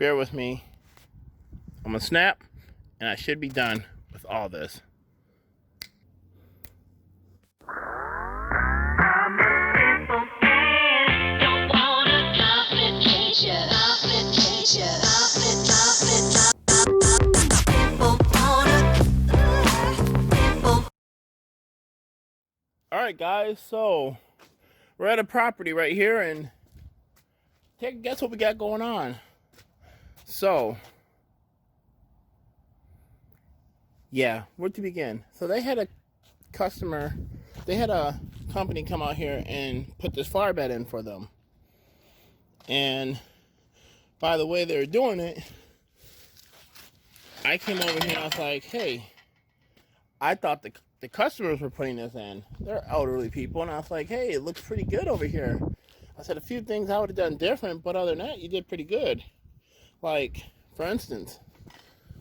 bear with me. I'm gonna snap, and I should be done with all this. Alright guys, so we're at a property right here, and take a guess what we got going on. So, yeah, where to begin? So they had a company come out here and put this flower bed in for them. And by the way they were doing it, I came over here and I was like, hey, I thought the customers were putting this in. They're elderly people, and I was like, hey, it looks pretty good over here. I said a few things I would have done different, but other than that, you did pretty good. Like, for instance,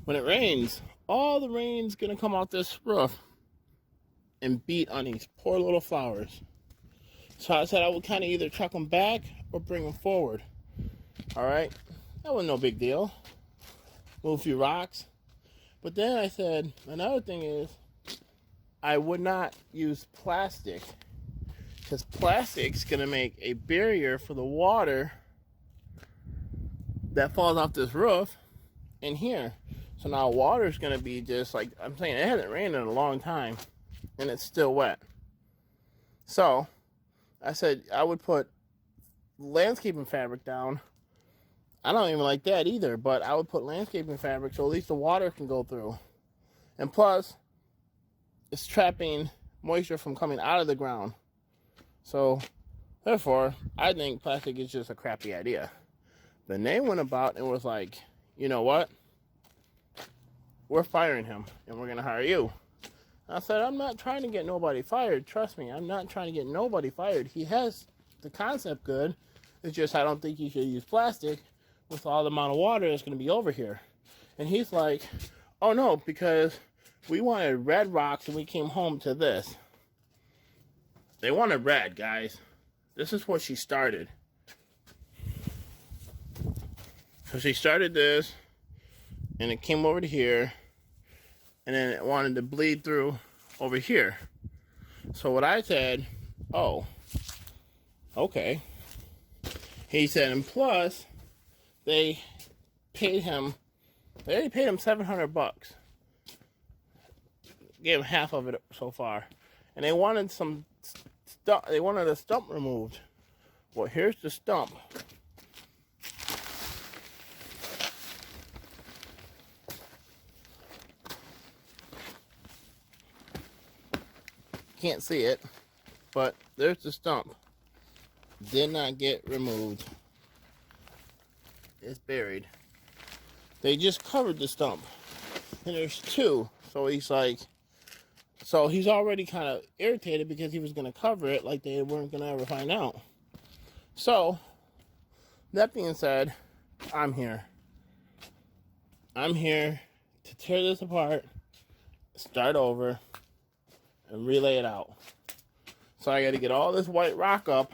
when it rains, all the rain's gonna come out this roof and beat on these poor little flowers. So I said I would kind of either chuck them back or bring them forward. All right, that was no big deal. Move a few rocks. But then I said, another thing is, I would not use plastic, because plastic's gonna make a barrier for the water that falls off this roof in here. So now water's gonna be just like, I'm saying, it hasn't rained in a long time and it's still wet. So I said I would put landscaping fabric down. I don't even like that either, but I would put landscaping fabric so at least the water can go through. And plus, it's trapping moisture from coming out of the ground. So therefore, I think plastic is just a crappy idea. Then they went about and was like, you know what? We're firing him and we're gonna hire you. I said, I'm not trying to get nobody fired. Trust me, I'm not trying to get nobody fired. He has the concept good. It's just I don't think you should use plastic with all the amount of water that's gonna be over here. And he's like, oh no, because we wanted red rocks and we came home to this. They wanted red, guys. This is what she started. So she started this, and it came over to here, and then it wanted to bleed through over here. So what I said, oh, okay. He said, and plus, they already paid him $700. Gave him half of it so far. And they wanted they wanted a stump removed. Well, here's the stump. Can't see it, but there's the stump. Did not get removed. It's buried. They just covered the stump. And there's two. So he's like, so he's already kind of irritated because he was going to cover it like they weren't going to ever find out. So, that being said, I'm here. I'm here to tear this apart, start over, and relay it out. So I got to get all this white rock up.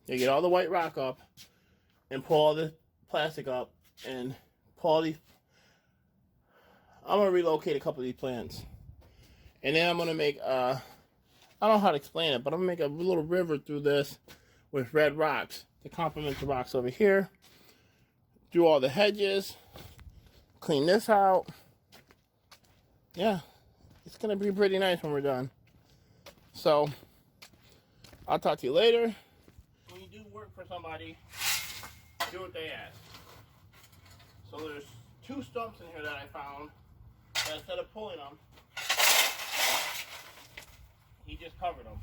They get all the white rock up and pull all the plastic up and pull all these. I'm going to relocate a couple of these plants. And then I'm going to make, I don't know how to explain it, but I'm going to make a little river through this with red rocks to complement the rocks over here. Do all the hedges. Clean this out. Yeah, it's going to be pretty nice when we're done. So, I'll talk to you later. When you do work for somebody, do what they ask. So there's two stumps in here that I found. That instead of pulling them, he just covered them.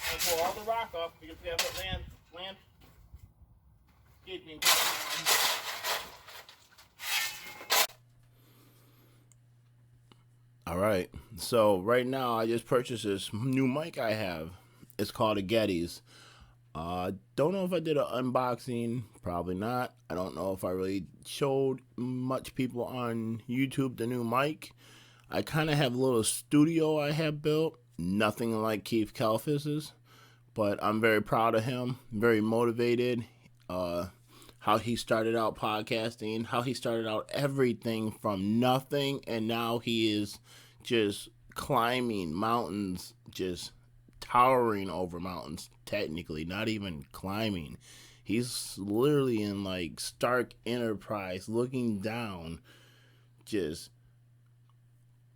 And pull all the rock up because we have a landscaping. All right, so right now I just purchased this new mic I have. It's called a Gettys. Don't know if I did an unboxing, probably not. I don't know if I really showed much people on YouTube the new mic. I kind of have a little studio I have built nothing like Keith Kalfas's, but I'm very proud of him, very motivated. How he started out podcasting, how he started out everything from nothing, and now he is just climbing mountains, just towering over mountains, technically, not even climbing. He's literally in like Stark Enterprise, looking down, just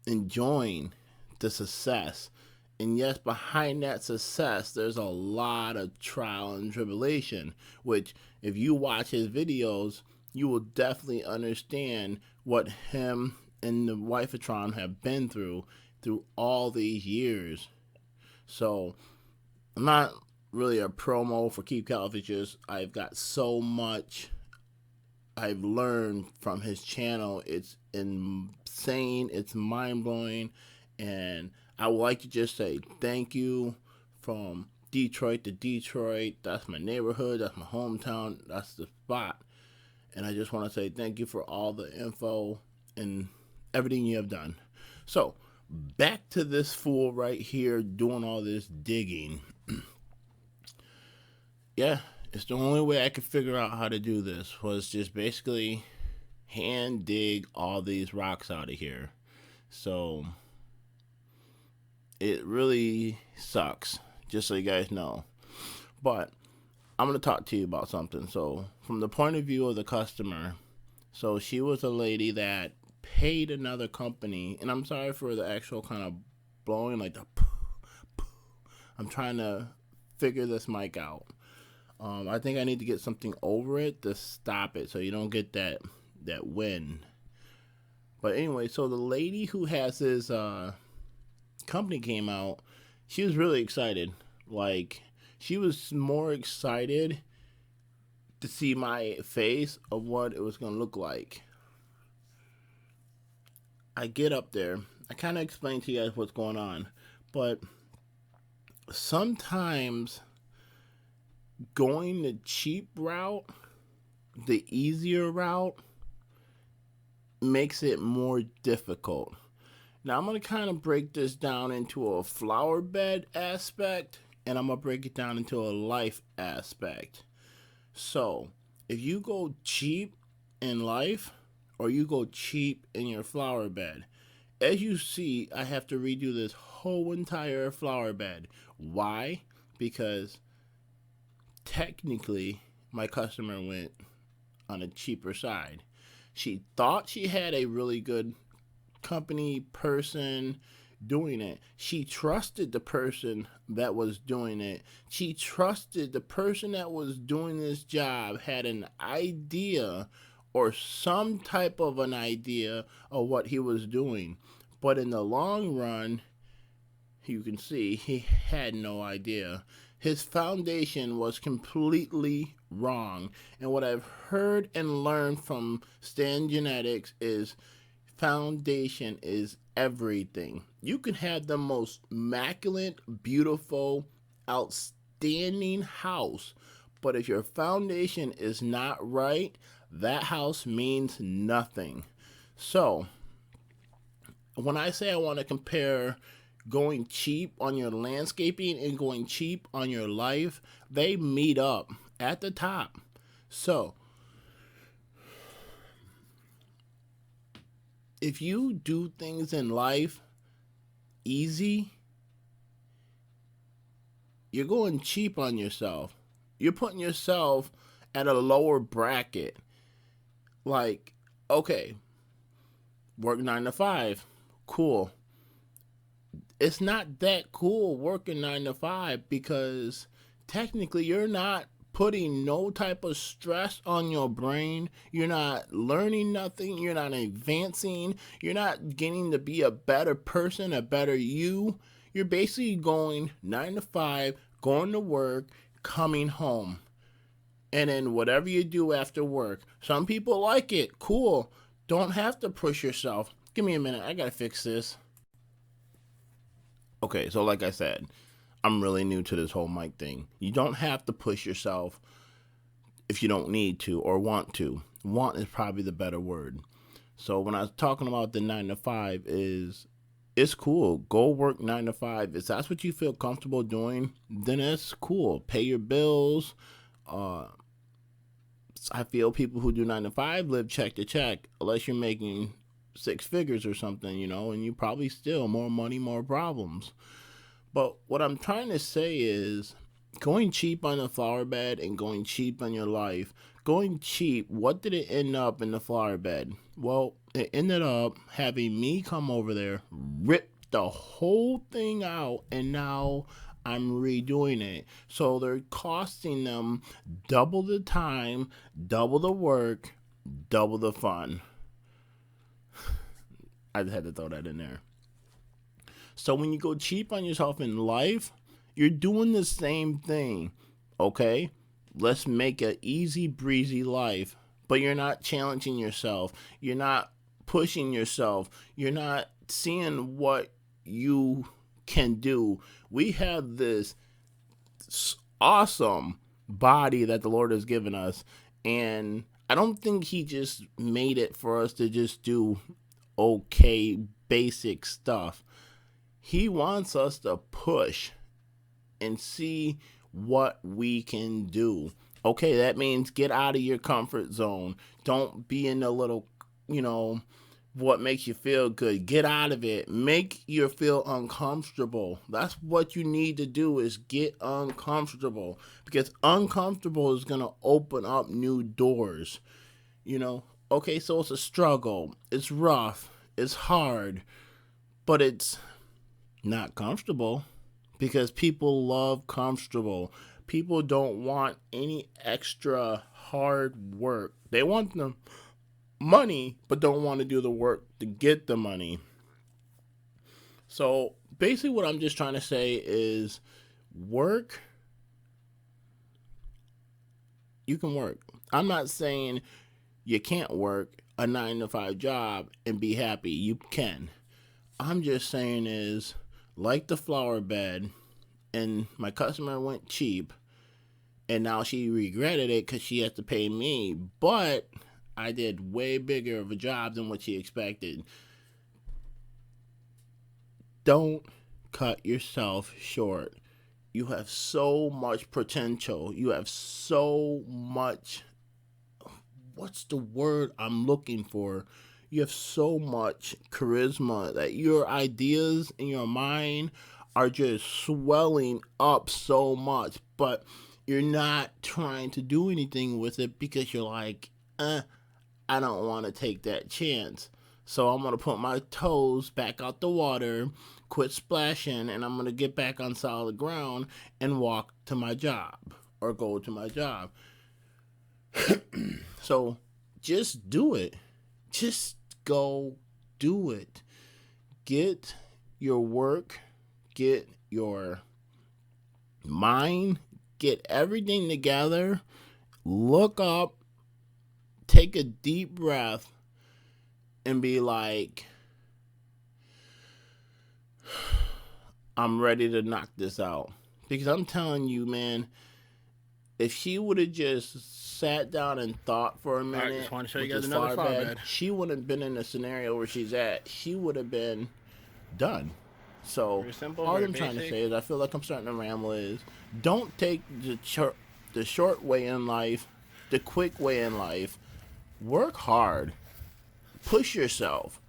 enjoying the success. And yes, behind that success, there's a lot of trial and tribulation, which if you watch his videos, you will definitely understand what him and the Wifetron have been through all these years. So I'm not really a promo for Keith Kalfas. I've got so much I've learned from his channel. It's insane. It's mind-blowing. And I would like to just say thank you from Detroit to Detroit. That's my neighborhood. That's my hometown. That's the spot. And I just want to say thank you for all the info and everything you have done. So, back to this fool right here doing all this digging. Yeah, it's the only way I could figure out how to do this was just basically hand dig all these rocks out of here. So it really sucks, just so you guys know. But I'm going to talk to you about something. So from the point of view of the customer, so she was a lady that paid another company, and I'm sorry for the actual kind of blowing, like the I'm trying to figure this mic out. I think I need to get something over it to stop it so you don't get that wind. But anyway, so the lady who has this company came out, she was really excited. Like, she was more excited to see my face of what it was going to look like. I get up there. I kind of explain to you guys what's going on. But sometimes going the cheap route, the easier route, makes it more difficult. Now I'm going to kind of break this down into a flower bed aspect, and I'm going to break it down into a life aspect. So if you go cheap in life, or you go cheap in your flower bed, as you see, I have to redo this whole entire flower bed. Why? Because technically my customer went on a cheaper side. She thought she had a really good company person doing it. She trusted the person that was doing it. She trusted the person that was doing this job had an idea or some type of an idea of what he was doing. But in the long run, you can see he had no idea. His foundation was completely wrong. And what I've heard and learned from Stan Genetics is foundation is everything. You can have the most immaculate, beautiful, outstanding house, but if your foundation is not right, that house means nothing. So, when I say I want to compare going cheap on your landscaping and going cheap on your life, they meet up at the top. So, if you do things in life easy, you're going cheap on yourself. You're putting yourself at a lower bracket. Like, okay, work 9 to 5. Cool. It's not that cool working 9 to 5 because technically you're not putting no type of stress on your brain. You're not learning nothing. You're not advancing. You're not getting to be a better person, a better you. You're basically going 9 to 5, going to work, coming home. And then whatever you do after work. Some people like it. Cool. Don't have to push yourself. Give me a minute. I gotta fix this. Okay, so like I said, I'm really new to this whole mic thing. You don't have to push yourself if you don't need to or want to. Want is probably the better word. So when I was talking about the 9 to 5 is it's cool. Go work 9 to 5. If that's what you feel comfortable doing, then it's cool. Pay your bills. Uh, I feel people who do 9 to 5 live check to check, unless you're making 6 figures or something, and you probably still more money, more problems. But what I'm trying to say is going cheap on the flower bed and going cheap on your life. Going cheap, what did it end up in the flower bed? Well, it ended up having me come over there, rip the whole thing out, and now I'm redoing it. So they're costing them double the time, double the work, double the fun. I just had to throw that in there. So when you go cheap on yourself in life, you're doing the same thing. Okay? Let's make an easy breezy life. But you're not challenging yourself. You're not pushing yourself. You're not seeing what you can do. We have this awesome body that the Lord has given us. And I don't think He just made it for us to just do okay, basic stuff. He wants us to push and see what we can do. Okay, that means get out of your comfort zone. Don't be in the little, what makes you feel good. Get out of it. Make you feel uncomfortable. That's what you need to do, is get uncomfortable. Because uncomfortable is going to open up new doors. Okay, so it's a struggle. It's rough. It's hard. But it's not comfortable, because people love comfortable. People don't want any extra hard work. They want the money, but don't want to do the work to get the money. So basically what I'm just trying to say is work. You can work. I'm not saying you can't work a 9 to 5 job and be happy. You can. I'm just saying is, like the flower bed, and my customer went cheap, and now she regretted it because she has to pay me, but I did way bigger of a job than what she expected. Don't cut yourself short. You have so much potential. You have so much, what's the word I'm looking for? You have so much charisma that your ideas in your mind are just swelling up so much, but you're not trying to do anything with it because you're like, I don't want to take that chance. So I'm going to put my toes back out the water, quit splashing, and I'm going to get back on solid ground and walk to my job or go to my job. So just do it. Just go do it. Get your work, get your mind, get everything together, look up, take a deep breath, and be like, I'm ready to knock this out. Because I'm telling you, man, if she would have just sat down and thought for a minute, just want to show you guys another flower bed. She wouldn't have been in the scenario where she's at. She would have been done. So simple, all I'm trying to say is, I feel like I'm starting to ramble, is don't take the short way in life, the quick way in life. Work hard. Push yourself.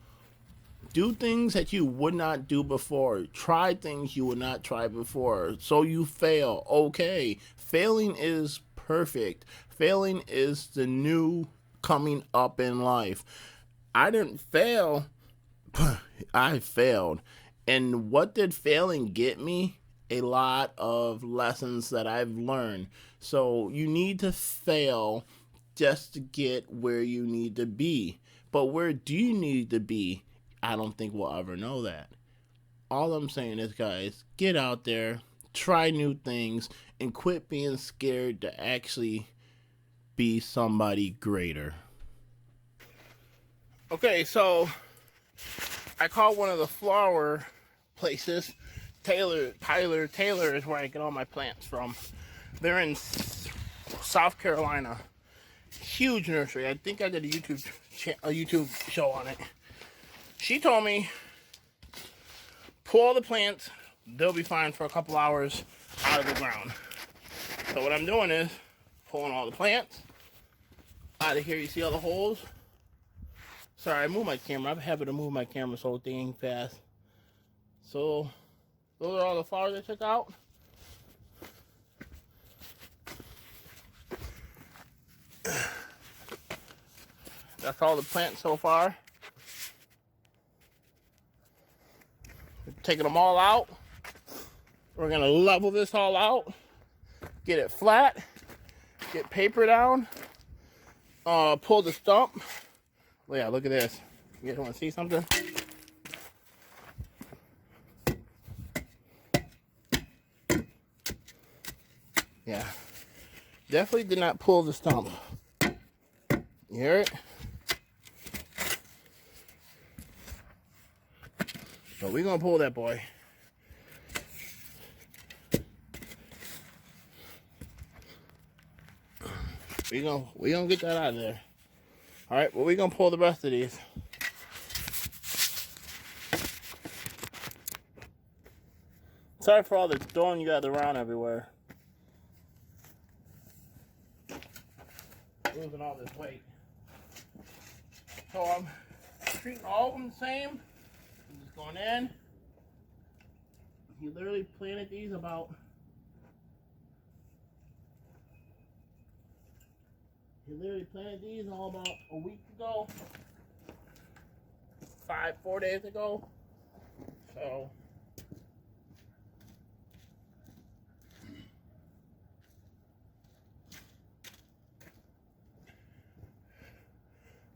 Do things that you would not do before. Try things you would not try before. So you fail. Okay. Failing is perfect. Failing is the new coming up in life. I didn't fail. I failed. And what did failing get me? A lot of lessons that I've learned. So you need to fail just to get where you need to be. But where do you need to be? I don't think we'll ever know that. All I'm saying is, guys, get out there, try new things, and quit being scared to actually be somebody greater. Okay, so I called one of the flower places. Tyler is where I get all my plants from. They're in South Carolina. Huge nursery. I think I did a YouTube show on it. She told me pull all the plants. They'll be fine for a couple hours out of the ground. So what I'm doing is pulling all the plants out of here. You see all the holes? Sorry, I moved my camera. I have a habit of moving my camera so dang fast. So those are all the flowers I took out. That's all the plants so far. Taking them all out. We're gonna level this all out, get it flat, get paper down, pull the stump. Well, yeah, look at this. You guys wanna see something? Yeah, definitely did not pull the stump. You hear it? So we're gonna pull that boy. We're gonna get that out of there. All right, well, we're gonna pull the rest of these. Sorry for all the throwing you guys around everywhere. Losing all this weight. So I'm treating all of them the same. I'm just going in. He literally planted these about all about a week ago. 4 days ago. So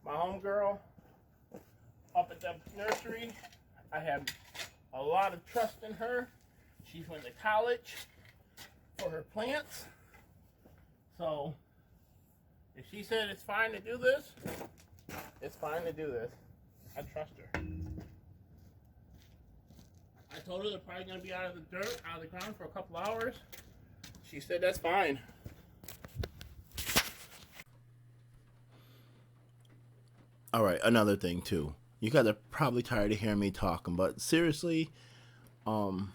my homegirl up at the nursery, I have a lot of trust in her. She went to college for her plants. So if she said it's fine to do this, it's fine to do this. I trust her. I told her they're probably going to be out of the dirt, out of the ground for a couple hours. She said that's fine. All right, another thing too. You guys are probably tired of hearing me talking, but seriously, have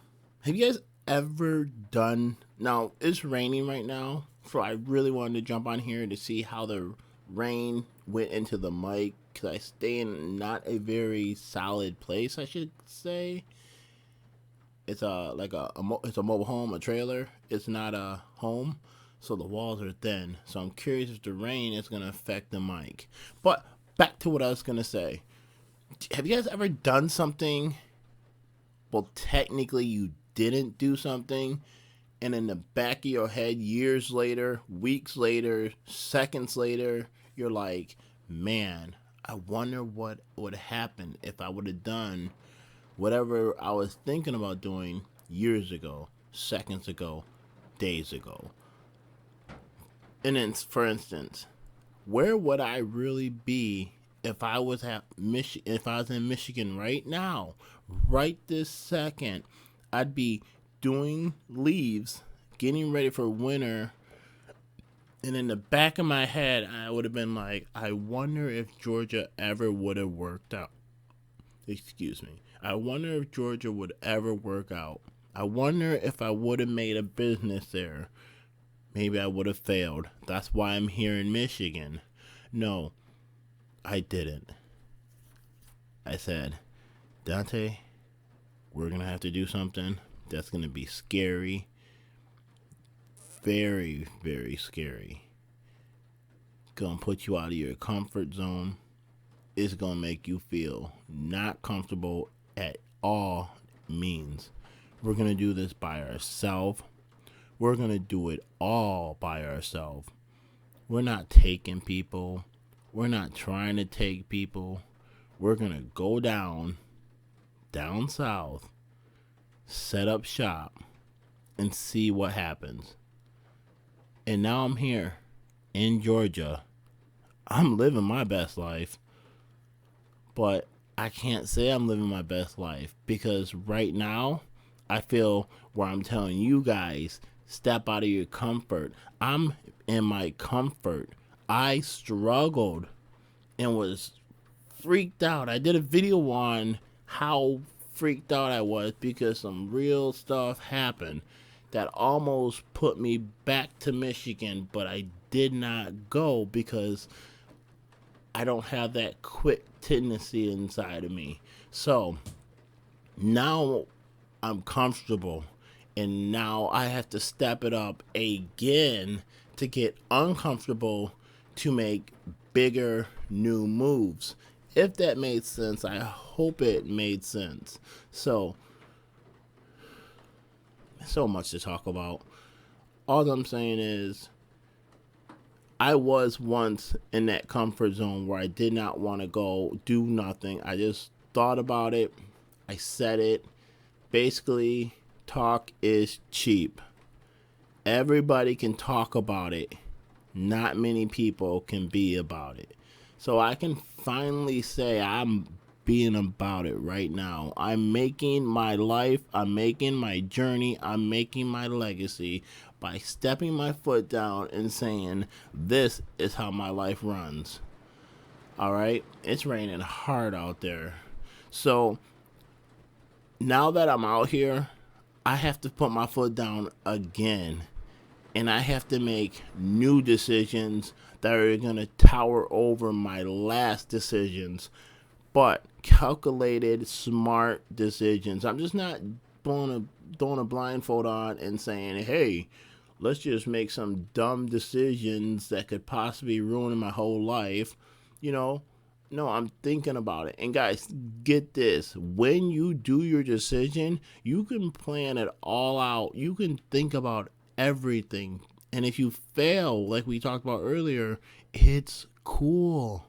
you guys ever done? Now it's raining right now, so I really wanted to jump on here to see how the rain went into the mic, because I stay in not a very solid place, I should say. It's it's a mobile home, a trailer. It's not a home, so the walls are thin. So I'm curious if the rain is gonna affect the mic. But back to what I was gonna say. Have you guys ever done something? Well, technically you didn't do something, and in the back of your head, years later, weeks later, seconds later, you're like, man, I wonder what would happen if I would have done whatever I was thinking about doing years ago, seconds ago, days ago. And then, for instance, where would I really be if I was in Michigan right now, right this second? I'd be doing leaves, getting ready for winter, and in the back of my head, I would have been like, I wonder if Georgia ever would have worked out. Excuse me. I wonder if Georgia would ever work out. I wonder if I would have made a business there. Maybe I would have failed. That's why I'm here in Michigan. No, I didn't. I said, Dante, we're going to have to do something that's going to be scary. Very, very scary. Going to put you out of your comfort zone. It's going to make you feel not comfortable at all means. We're going to do this by ourselves. We're going to do it all by ourselves. We're not taking people. We're not trying to take people. We're going to go down south, set up shop, and see what happens. And now I'm here in Georgia. I'm living my best life. But I can't say I'm living my best life, because right now I feel where I'm telling you guys, step out of your comfort. I'm in my comfort. I struggled and was freaked out. I did a video on how freaked out I was because some real stuff happened that almost put me back to Michigan, but I did not go because I don't have that quick tendency inside of me. So now I'm comfortable, and now I have to step it up again to get uncomfortable to make bigger new moves. If that made sense, I hope it made sense. So much to talk about. All I'm saying is, I was once in that comfort zone where I did not want to go do nothing. I just thought about it. I said it. Basically, talk is cheap. Everybody can talk about it. Not many people can be about it. So I can finally say I'm being about it right now. I'm making my life, I'm making my journey, I'm making my legacy by stepping my foot down and saying, this is how my life runs. All right? It's raining hard out there. So now that I'm out here, I have to put my foot down again. And I have to make new decisions that are going to tower over my last decisions. But calculated, smart decisions. I'm just not throwing a blindfold on and saying, hey, let's just make some dumb decisions that could possibly ruin my whole life. No, I'm thinking about it. And guys, get this. When you do your decision, you can plan it all out. You can think about everything. And if you fail, like we talked about earlier, it's cool.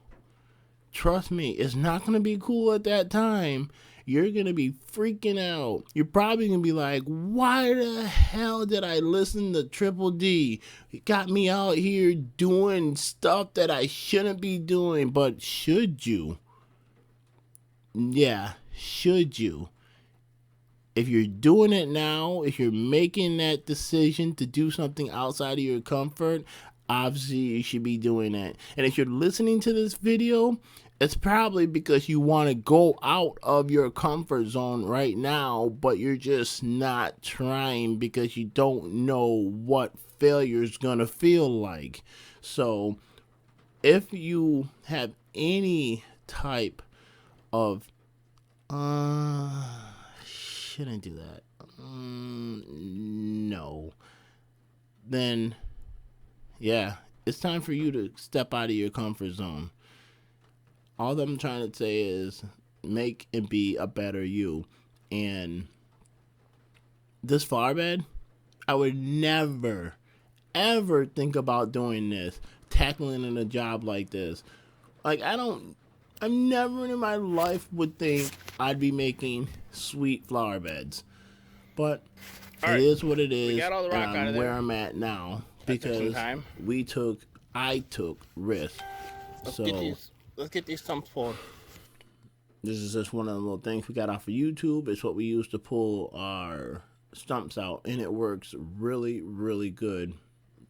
Trust me, it's not going to be cool at that time. You're going to be freaking out. You're probably going to be like, why the hell did I listen to Triple D? It got me out here doing stuff that I shouldn't be doing. But should you? Yeah, should you? If you're doing it now, if you're making that decision to do something outside of your comfort, obviously you should be doing that. And if you're listening to this video, it's probably because you want to go out of your comfort zone right now, but you're just not trying because you don't know what failure is going to feel like. So if you have any type of shouldn't do that. No. Then, yeah, it's time for you to step out of your comfort zone. All that I'm trying to say is make and be a better you. And this flower bed, I would never, ever think about doing this, tackling in a job like this. Like, I never in my life would think I'd be making sweet flower beds. But it is what it is, and I'm where I'm at now because I took risks. Let's get these stumps pulled. This is just one of the little things we got off of YouTube. It's what we use to pull our stumps out, and it works really, really good.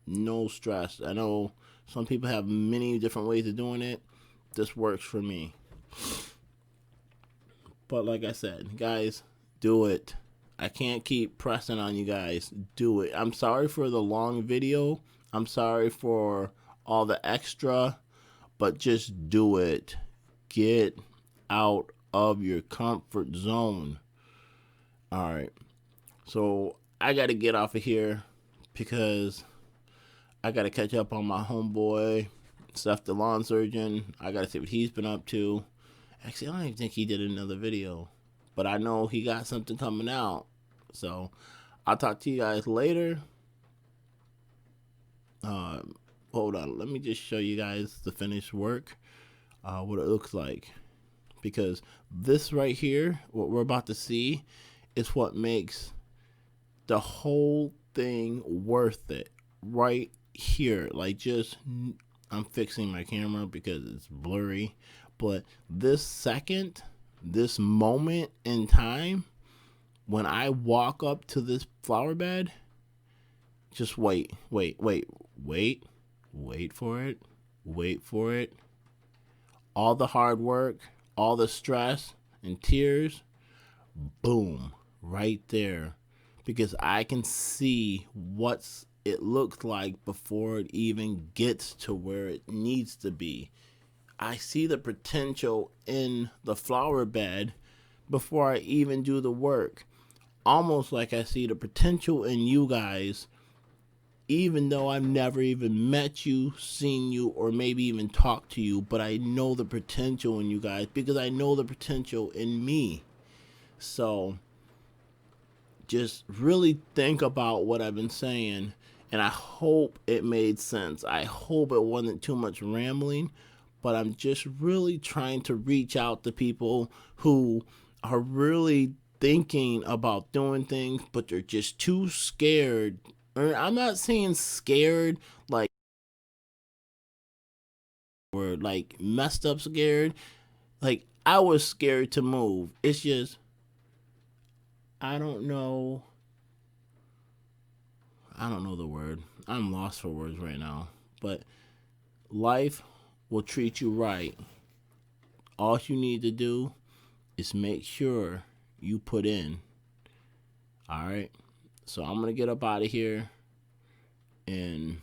No stress. I know some people have many different ways of doing it. This works for me. But like I said, guys, do it. I can't keep pressing on you guys. Do it. I'm sorry for the long video. I'm sorry for all the extra, but just do it. Get out of your comfort zone. All right. So I got to get off of here because I got to catch up on my homeboy, Seth the lawn surgeon. I got to see what he's been up to. Actually, I don't even think he did another video, but I know he got something coming out. So I'll talk to you guys later. Hold on. Let me just show you guys the finished work, what it looks like. Because this right here, what we're about to see, is what makes the whole thing worth it. Right here. Like, just, I'm fixing my camera because it's blurry. But this second, this moment in time, when I walk up to this flower bed, just wait for it. All the hard work, all the stress and tears boom, right there, because I can see what's it looks like before it even gets to where it needs to be. I see the potential in the flower bed before I even do the work. Almost like I see the potential in you guys, even though I've never even met you, seen you, or maybe even talked to you, but I know the potential in you guys because I know the potential in me. So just really think about what I've been saying, and I hope it made sense. I hope it wasn't too much rambling, but I'm just really trying to reach out to people who are really thinking about doing things, but they're just too scared. Or I'm not saying scared like or like messed up scared. Like I was scared to move. It's just I don't know. I don't know the word. I'm lost for words right now. But life will treat you right. All you need to do is make sure you put in. All right. So I'm going to get up out of here and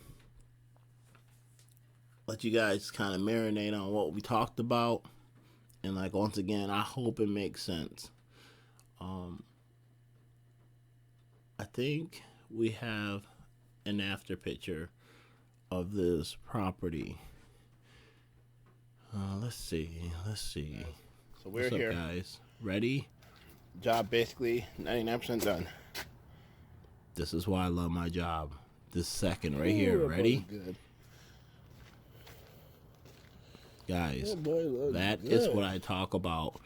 let you guys kind of marinate on what we talked about. And like once again, I hope it makes sense. I think we have an after picture of this property. Let's see. So we're What's up, here. guys? Ready? Job basically 99% done. This is why I love my job. This second right here. Ooh, Ready? good. Guys, That boy looks that good. is what I talk about.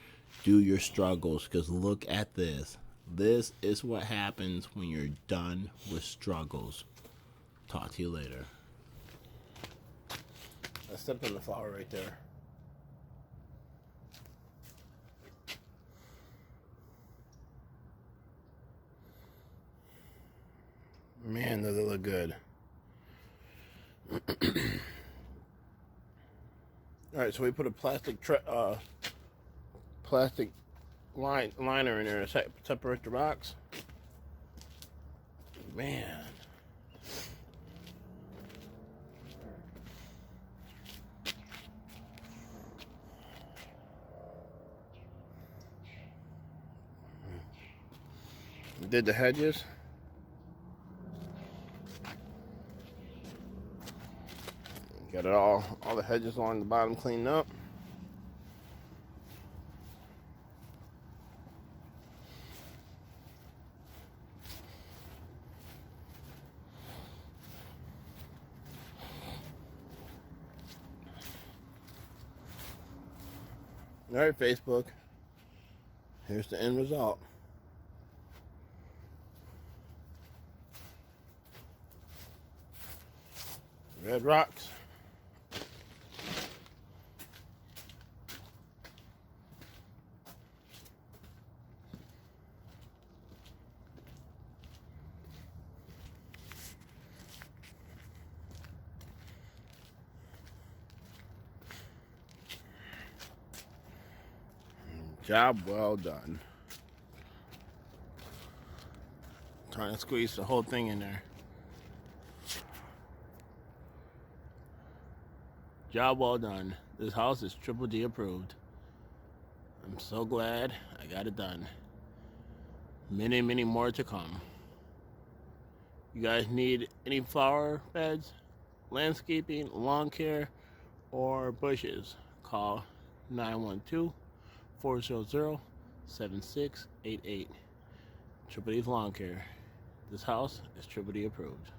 Do your struggles, because look at this. This is what happens when you're done with struggles. Talk to you later. I stepped on the flower right there. Man, does it look good. All right, so we put a plastic liner in there to separate the rocks. Man. Did the hedges. Got it all the hedges along the bottom cleaned up. All right, Facebook. Here's the end result. Red rocks. Job well done. Trying to squeeze the whole thing in there. Job well done. This house is Triple D approved. I'm so glad I got it done. Many, many more to come. You guys need any flower beds, landscaping, lawn care, or bushes? Call 912-400-7688. Triple D's Lawn Care. This house is Triple D approved.